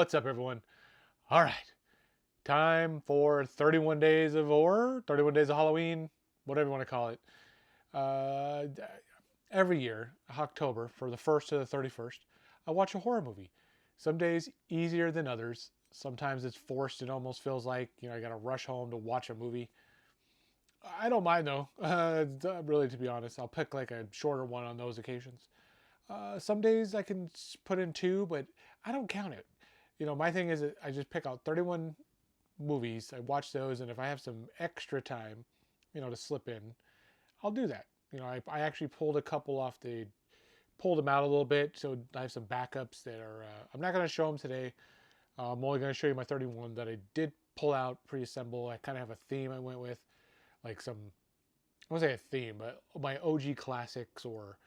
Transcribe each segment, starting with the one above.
What's up, everyone? All right, time for 31 days of horror, 31 days of Halloween, whatever you want to call it. Uh, every year, October, for the 1st to the 31st, I watch a horror movie. Some days easier than others. Sometimes it's forced. It almost feels like, I got to rush home to watch a movie. I don't mind though. Really, to be honest, I'll pick like a shorter one on those occasions. Some days I can put in two, but I don't count it. My thing is that I just pick out 31 movies. I watch those, and if I have some extra time, to slip in, I'll do that. I actually pulled them out a little bit, so I have some backups that are. I'm not going to show them today. I'm only going to show you my 31 that I did pull out, pre-assemble. I kind of have a theme I went with, like some. I won't say a theme, but my OG classics or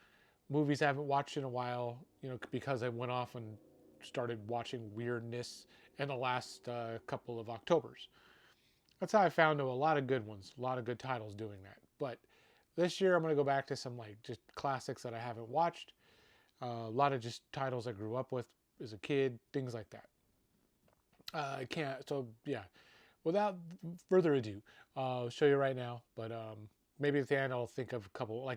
movies I haven't watched in a while. Because I went off and started watching weirdness in the last couple of Octobers. That's how I found a lot of good ones, a lot of good titles doing that. But this year I'm going to go back to some like just classics that I haven't watched. A lot of just titles I grew up with as a kid, things like that. I can't. So yeah, without further ado, I'll show you right now. But maybe at the end I'll think of a couple I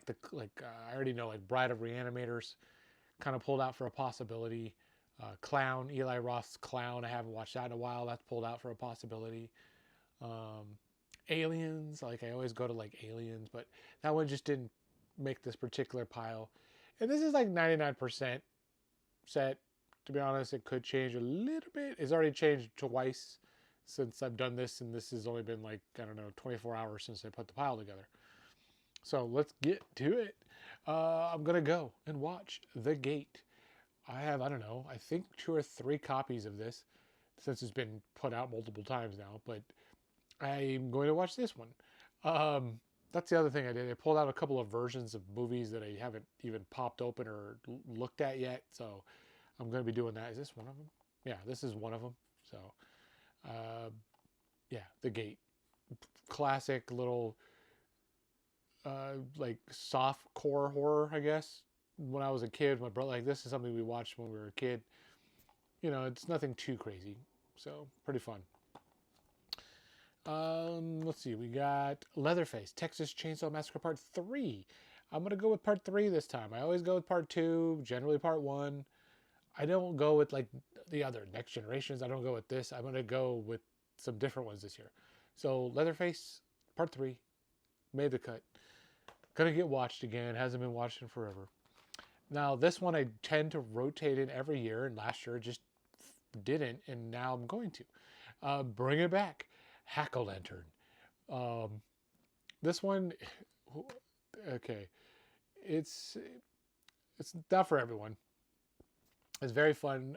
already know like Bride of Reanimators, kind of pulled out for a possibility. Clown, Eli Roth's Clown. I haven't watched that in a while. That's pulled out for a possibility. Um, Aliens, like I always go to like Aliens, but that one just didn't make this particular pile. And this is like 99% set. To be honest, it could change a little bit. It's already changed twice since I've done this, and this has only been like, I don't know, 24 hours since I put the pile together. So let's get to it. I'm going to go and watch The Gate. I have, I don't know, I think 2 or 3 copies of this since it's been put out multiple times now, but I'm going to watch this one. That's the other thing I did. I pulled out a couple of versions of movies that I haven't even popped open or looked at yet, so I'm going to be doing that. Is this one of them? Yeah, this is one of them. So, uh, yeah, The Gate. Classic little, like soft core horror, I guess. When I was a kid, my brother, like, this is something we watched when we were a kid. It's nothing too crazy. So, pretty fun. Let's see. We got Leatherface, Texas Chainsaw Massacre Part 3. I'm going to go with Part 3 this time. I always go with Part 2, generally Part 1. I don't go with like the other Next Generations. I don't go with this. I'm going to go with some different ones this year. So, Leatherface, Part 3, made the cut. Gonna get watched again. Hasn't been watched in forever. Now, this one I tend to rotate in every year, and last year just didn't, and now I'm going to. Bring it back. Hack-O-Lantern. Um, this one, okay, it's not for everyone. It's very fun.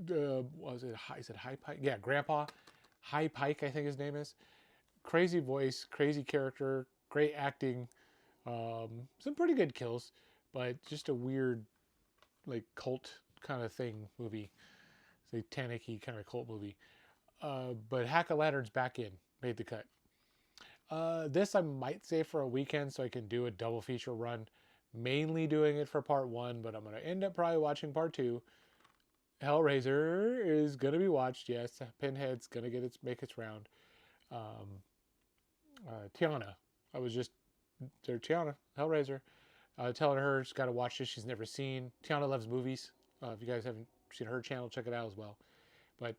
Was it High? Is it High Pike? Yeah, Grandpa High Pike, I think his name is. Crazy voice, crazy character, great acting. Some pretty good kills, but just a weird, like cult kind of thing movie, satanic-y kind of cult movie. But Hack-O-Lantern's back in, made the cut. This I might save for a weekend so I can do a double feature run. Mainly doing it for part 1, but I'm going to end up probably watching part 2. Hellraiser is going to be watched, yes. Pinhead's going to make its round. Tiana. I was just there. Tiana, Hellraiser. Telling her she's got to watch this. She's never seen. Tiana loves movies. If you guys haven't seen her channel, check it out as well. But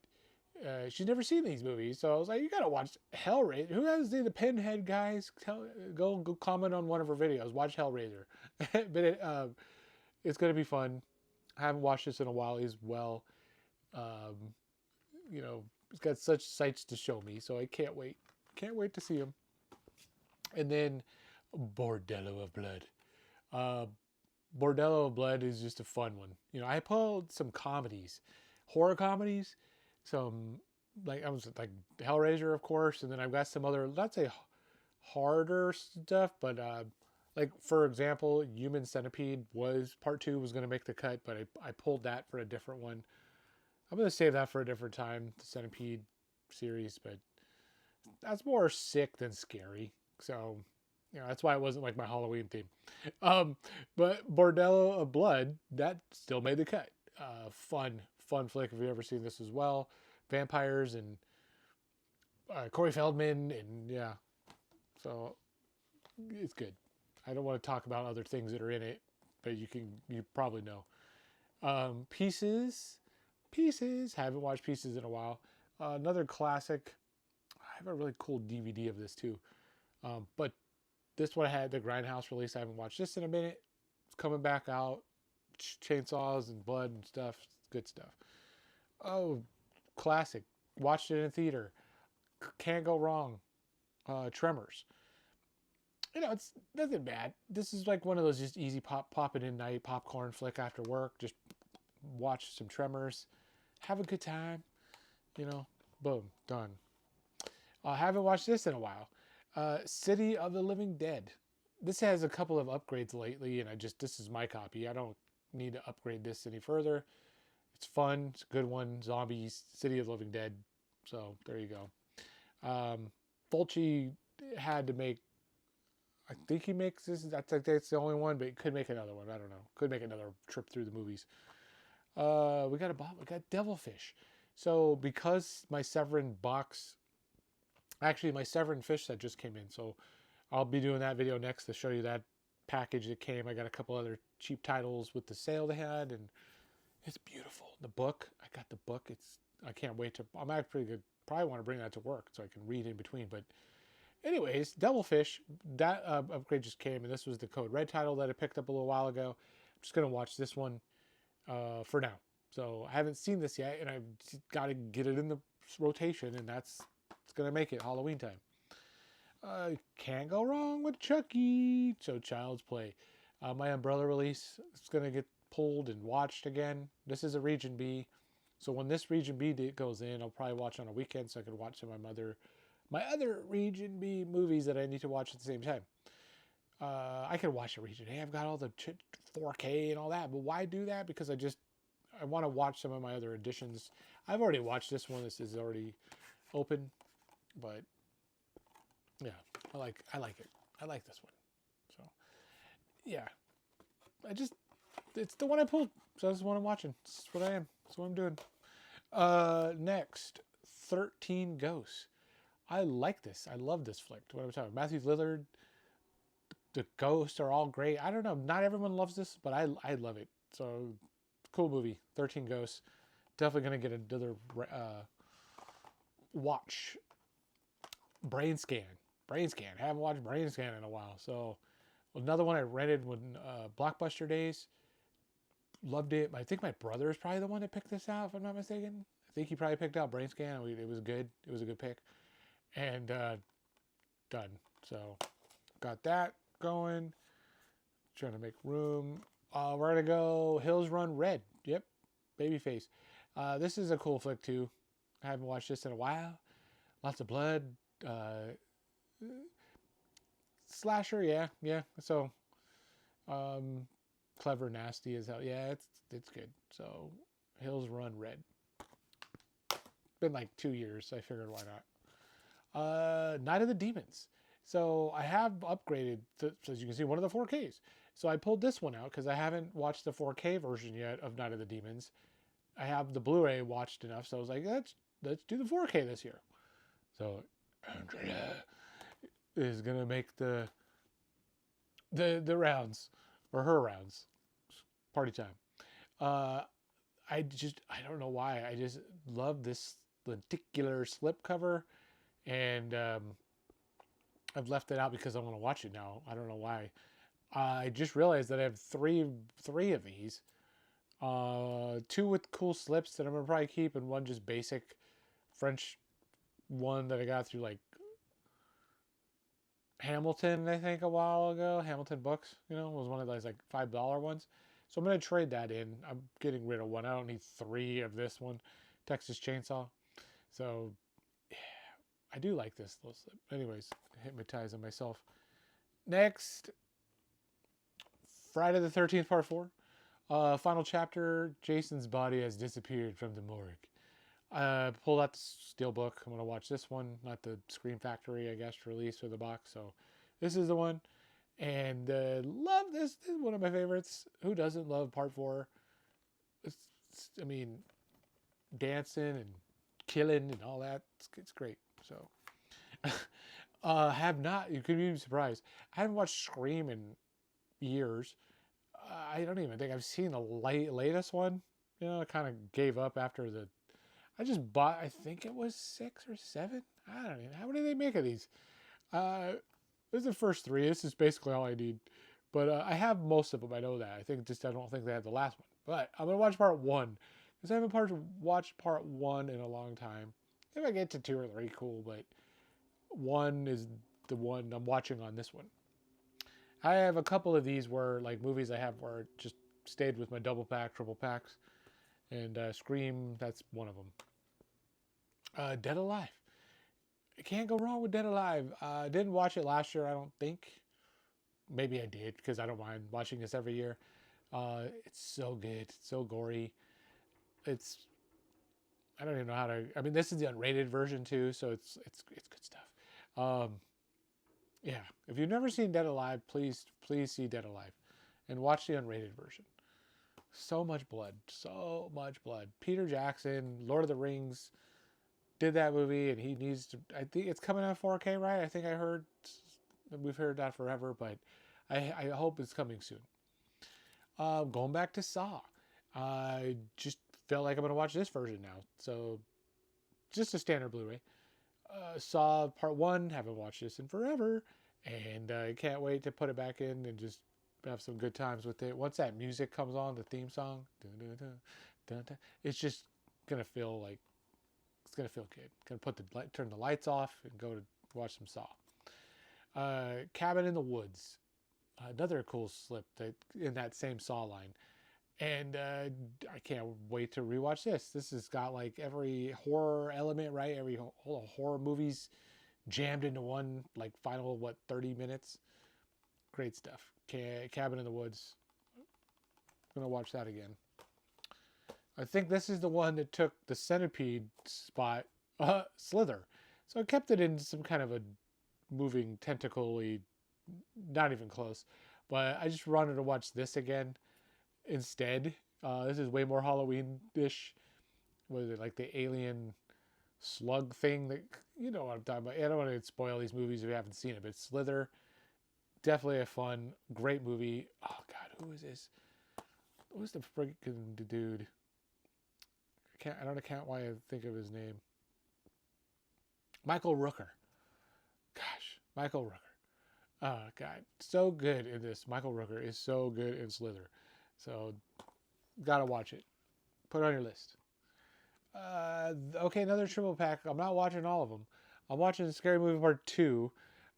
she's never seen these movies, so I was like, you gotta watch Hellraiser. Who has the Pinhead guys? Go comment on one of her videos. Watch Hellraiser. But it's gonna be fun. I haven't watched this in a while as well. Um, he's got such sights to show me, so I can't wait. Can't wait to see him. And then Bordello of Blood. Uh, Bordello of Blood is just a fun one. I pulled some comedies, horror comedies, some I was like Hellraiser, of course, and then I've got some other, not say harder stuff, but like for example, Human Centipede was part 2 was going to make the cut, but I pulled that for a different one. I'm going to save that for a different time, the Centipede series, but that's more sick than scary. So that's why it wasn't like my Halloween theme. But Bordello of Blood, that still made the cut. Fun, fun flick if you've ever seen this as well. Vampires and Corey Feldman, and yeah, so it's good. I don't want to talk about other things that are in it, but you probably know. Pieces. Haven't watched Pieces in a while. Another classic. I have a really cool DVD of this too. But this one had the Grindhouse release. I haven't watched this in a minute. It's coming back out. Chainsaws and blood and stuff. Good stuff. Oh, classic. Watched it in theater. Can't go wrong. Tremors. It's nothing bad. This is like one of those just easy pop it in night popcorn flick after work. Just watch some Tremors. Have a good time. Boom, done. I haven't watched this in a while. City of the Living Dead. This has a couple of upgrades lately, and this is my copy. I don't need to upgrade this any further. It's fun. It's a good one. Zombies, City of the Living Dead. So there you go. Fulci had to make, I think he makes this. I think that's the only one, but he could make another one. I don't know. Could make another trip through the movies. We got Devilfish. So because my Severin box, actually my Severin fish set just came in, so I'll be doing that video next to show you that package that came. I got a couple other cheap titles with the sale they had, and it's beautiful. The book, I got the book. I can't wait to. I'm actually good. Probably want to bring that to work so I can read in between. But anyways, Devilfish, that upgrade just came, and this was the Code Red title that I picked up a little while ago. I'm just gonna watch this one for now. So I haven't seen this yet, and I've got to get it in the rotation, and it's gonna make it Halloween time. Can't go wrong with Chucky. So Child's Play. My Umbrella release is gonna get pulled and watched again. This is a Region B. So when this Region B goes in, I'll probably watch on a weekend so I can watch some of my other Region B movies that I need to watch at the same time. I can watch a Region A. I've got all the 4K and all that, but why do that? Because I want to watch some of my other editions. I've already watched this one. This is already open, but yeah, I like it. I like this one. So yeah, it's the one I pulled. So that's the one I'm watching. That's what I am. That's what I'm doing. Next, 13 Ghosts. I like this. I love this flick. What am I talking about? Matthew Lillard. The ghosts are all great. I don't know. Not everyone loves this, but I love it. So cool movie. 13 Ghosts. Definitely gonna get another watch. Brain Scan. Haven't watched Brain Scan in a while. So another one I rented when Blockbuster days. Loved it. I think my brother is probably the one that picked this out, if I'm not mistaken. I think he probably picked out Brain Scan. It was good. It was a good pick. And done. So got that going. Trying to make room. We're going to go Hills Run Red. Yep. Babyface. This is a cool flick too. I haven't watched this in a while. Lots of blood. Slasher, yeah. So, clever, nasty as hell. Yeah, it's good. So, Hills Run Red. Been like 2 years, so I figured why not. Night of the Demons. So I have upgraded, so as you can see, one of the 4Ks. So I pulled this one out because I haven't watched the 4K version yet of Night of the Demons. I have the Blu-ray watched enough, so I was like, let's do the 4K this year. So Andrea is gonna make the rounds, or her rounds. Party time. I don't know why. I just love this lenticular slipcover, and I've left it out because I want to watch it now. I don't know why. I just realized that I have three of these. 2 with cool slips that I'm gonna probably keep, and 1 just basic French one that I got through like Hamilton, I think, a while ago. Hamilton Books, was one of those like $5 ones. So I'm gonna trade that in. I'm getting rid of 1. I don't need 3 of this one. Texas Chainsaw. So yeah, I do like this little slip. Anyways, hypnotizing myself. Next, Friday the 13th, part 4. Final chapter. Jason's body has disappeared from the morgue. Pulled out the steelbook. I'm going to watch this one, not the Scream Factory, I guess, release or the box. So this is the one. And love this. This is one of my favorites. Who doesn't love part 4? dancing and killing and all that. It's great. So, have not. You could be surprised. I haven't watched Scream in years. I don't even think I've seen the latest one. You know, I kind of gave up after the. I just bought. I think it was 6 or 7. I don't even. How many do they make of these? This is the first 3. This is basically all I need. But I have most of them. I know that. I don't think they have the last one. But I'm gonna watch part 1 because I haven't watched part 1 in a long time. If I get to 2 or 3, cool. But 1 is the one I'm watching on this one. I have a couple of these where like movies I have where it just stayed with my double pack, triple packs, and Scream. That's one of them. Dead Alive. I can't go wrong with Dead Alive. I didn't watch it last year. I don't think. Maybe I did because I don't mind watching this every year. It's so good. It's so gory. It's. I don't even know how to. I mean, this is the unrated version too, so it's good stuff. Yeah, if you've never seen Dead Alive, please see Dead Alive, and watch the unrated version. So much blood, so much blood. Peter Jackson, Lord of the Rings, did that movie, and he needs to. I think it's coming out 4K, right? I think I heard. We've heard that forever, but I hope it's coming soon. Going back to Saw, I just felt like I'm gonna watch this version now. So, just a standard Blu-ray. Saw Part 1, haven't watched this in forever, and I can't wait to put it back in and just have some good times with it. Once that music comes on, the theme song, it's just gonna feel like it's gonna feel good. Gonna turn the lights off and go to watch some Saw. Cabin in the Woods, another cool slip in that same Saw line. And I can't wait to rewatch this. This has got like every horror element, right? Every horror movies jammed into one, like final, 30 minutes. Great stuff. Cabin in the Woods. I'm going to watch that again. I think this is the one that took the Centipede spot, Slither. So I kept it in some kind of a moving tentacle-y, not even close. But I just wanted to watch this again. Instead, this is way more Halloween-ish. Was it like the alien slug thing? That, you know what I'm talking about. I don't want to spoil these movies if you haven't seen it, but Slither, definitely a fun, great movie. Oh God, who is this? Who's the freaking dude? I don't account why I think of his name. Michael Rooker. Gosh, Michael Rooker. Oh God, so good in this. Michael Rooker is so good in Slither. So, gotta watch it. Put it on your list. Okay, another triple pack. I'm not watching all of them. I'm watching Scary Movie Part 2.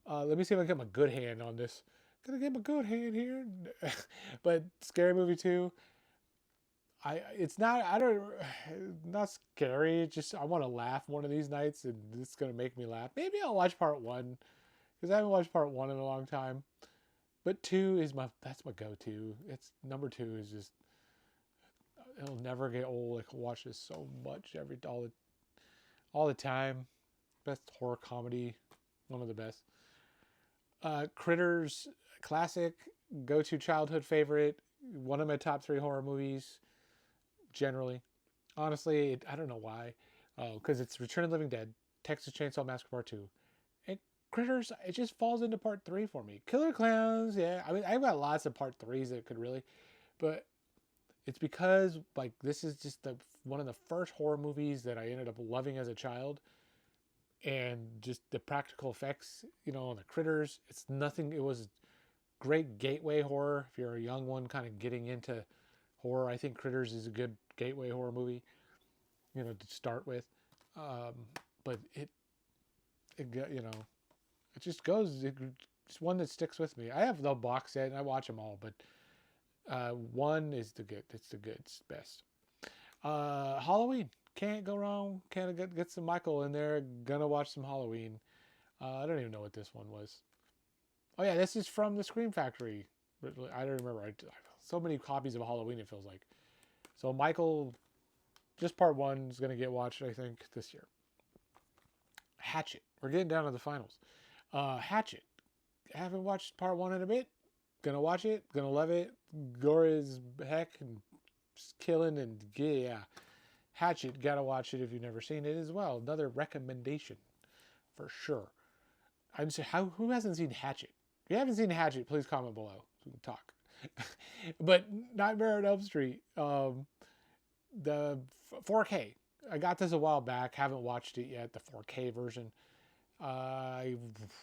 Let me see if I can get my good hand on this. Gonna get my good hand here. But Scary Movie 2, it's not scary. It's just I want to laugh one of these nights, and it's gonna make me laugh. Maybe I'll watch Part 1 because I haven't watched Part 1 in a long time. But 2 is that's my go-to. It's number 2 is just it'll never get old. I can watch this so much all the time. Best horror comedy, one of the best. Critters, classic, go-to childhood favorite. One of my top 3 horror movies. Generally, honestly, I don't know why. Because it's Return of the Living Dead, Texas Chainsaw Massacre Part 2. Critters, it just falls into Part 3 for me. Killer Clowns, yeah. I mean, I've got lots of Part 3s that could really, but it's because like this is just one of the first horror movies that I ended up loving as a child, and just the practical effects, on the critters. It's nothing. It was great gateway horror if you're a young one, kind of getting into horror. I think Critters is a good gateway horror movie, to start with. But it just goes. It's one that sticks with me. I have the box set and I watch them all, but 1 is the good. It's the good. It's best. Halloween. Can't go wrong. Can't get some Michael in there. Gonna watch some Halloween. I don't even know what this one was. Oh yeah, this is from the Scream Factory. I don't remember. So many copies of Halloween it feels like. So Michael, just Part 1 is gonna get watched, I think, this year. Hatchet. We're getting down to the finals. Hatchet. I haven't watched Part 1 in a bit. Gonna watch it. Gonna love it. Gore is heck and just killing and yeah. Hatchet, gotta watch it if you've never seen it as well. Another recommendation for sure. I'm just, who hasn't seen Hatchet? If you haven't seen Hatchet, please comment below so we can talk. But Nightmare on Elm Street, the 4K. I got this a while back. Haven't watched it yet. The 4K version. I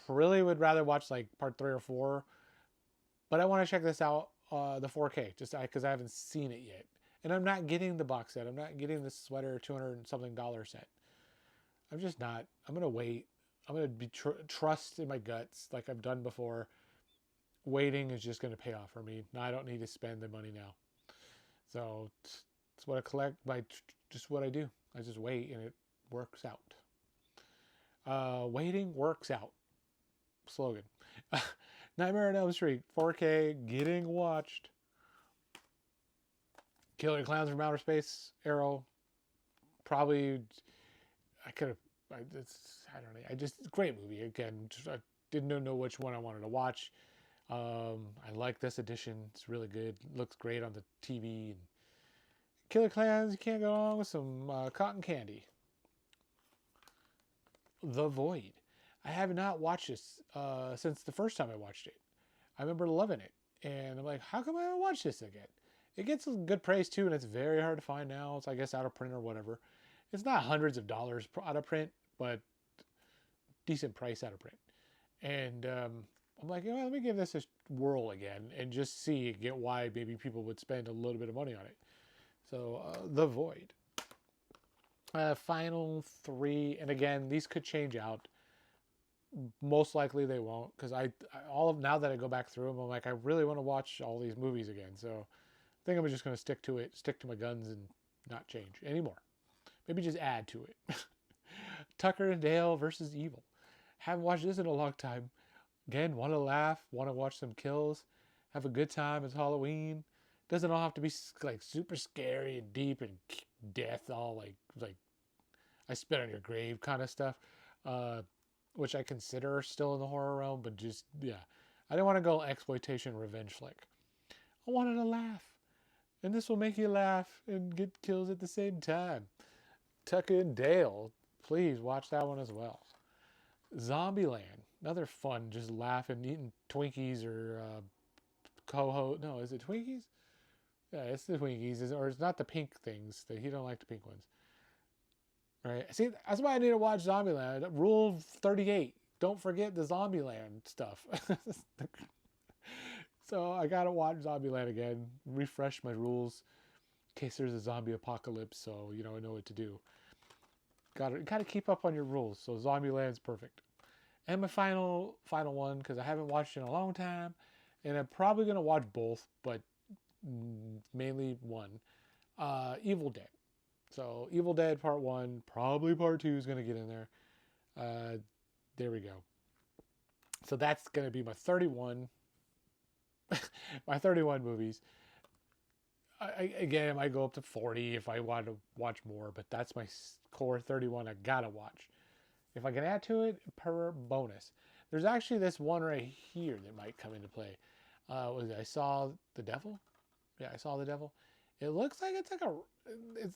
really would rather watch like part 3 or 4, but I want to check this out. The 4K, just because I haven't seen it yet, and I'm not getting the box set. I'm not getting the sweater $200 and something set. I'm just not. I'm gonna wait. I'm gonna be trust in my guts like I've done before. Waiting is just gonna pay off for me. I don't need to spend the money now. So it's what I collect by just what I do. I just wait and it works out. Waiting works out. Slogan. Nightmare on Elm Street 4K getting watched. Killer Clowns from Outer Space, Arrow. Probably I could have. I don't know. Great movie. Again, I didn't know which one I wanted to watch. I like this edition. It's really good. Looks great on the TV. And Killer Clowns, you can't go wrong with some cotton candy. The Void. I have not watched this since the first time I watched it. I remember loving it. And I'm like, how come I haven't watched this again? It gets good praise too, and it's very hard to find now. It's, I guess, out of print or whatever. It's not hundreds of dollars out of print, but decent price out of print. And I'm like, let me give this a whirl again and just get why maybe people would spend a little bit of money on it. So, The Void. Final 3, and again, these could change out. Most likely they won't, because now that I go back through them, I'm like, I really want to watch all these movies again. So I think I'm just going to stick to my guns and not change anymore. Maybe just add to it. Tucker and Dale versus Evil. Haven't watched this in a long time. Again, want to laugh, want to watch some kills, have a good time. It's Halloween. Doesn't all have to be like super scary and deep and death, all like I spit on your grave kind of stuff. Which I consider still in the horror realm, but just, yeah. I didn't want to go exploitation revenge flick. I wanted to laugh. And this will make you laugh and get kills at the same time. Tucker and Dale, please watch that one as well. Zombieland, another fun, just laughing, eating Twinkies or no, is it Twinkies? Yeah, it's the Twinkies, or it's not the pink things. You don't like the pink ones. Right. See, that's why I need to watch Zombieland. Rule 38. Don't forget the Zombieland stuff. So I gotta watch Zombieland again. Refresh my rules in case there's a zombie apocalypse. So I know what to do. Gotta keep up on your rules. So Zombieland's perfect. And my final one, because I haven't watched it in a long time, and I'm probably gonna watch both, but mainly one. Evil Dead. So Evil Dead Part 1, probably Part 2 is going to get in there. There we go. So that's going to be my 31. My 31 movies. Again, I might go up to 40 if I want to watch more, but that's my core 31 I got to watch. If I can add to it, per bonus. There's actually this one right here that might come into play. I Saw the Devil? Yeah, I Saw the Devil. It looks like it's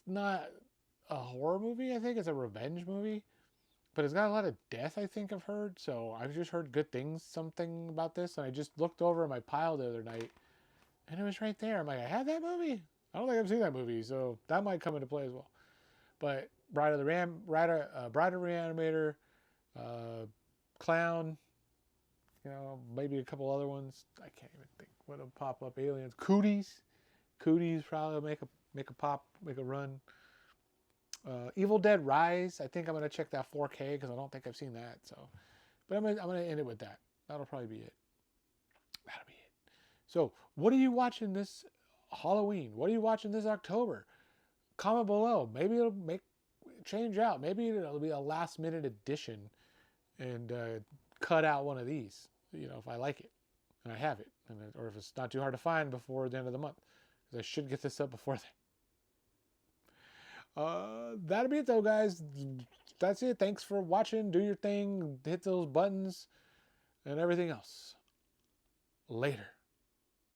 not a horror movie. I think it's a revenge movie, but it's got a lot of death, I think I've heard. So I've just heard good things, something about this. And I just looked over my pile the other night and it was right there. I'm like, I have that movie. I don't think I've seen that movie. So that might come into play as well. But Bride of Reanimator, Clown, maybe a couple other ones. I can't even think what'll pop up. Aliens, Cooties probably make a run. Evil Dead Rise. I think I'm gonna check that 4K because I don't think I've seen that. So, but I'm gonna end it with that. That'll probably be it. So, what are you watching this Halloween? What are you watching this October? Comment below. Maybe it'll change out. Maybe it'll be a last minute addition and cut out one of these. If I like it and I have it, or if it's not too hard to find before the end of the month. I should get this up before then. That'll be it though, guys. That's it. Thanks for watching. Do your thing. Hit those buttons and everything else. Later.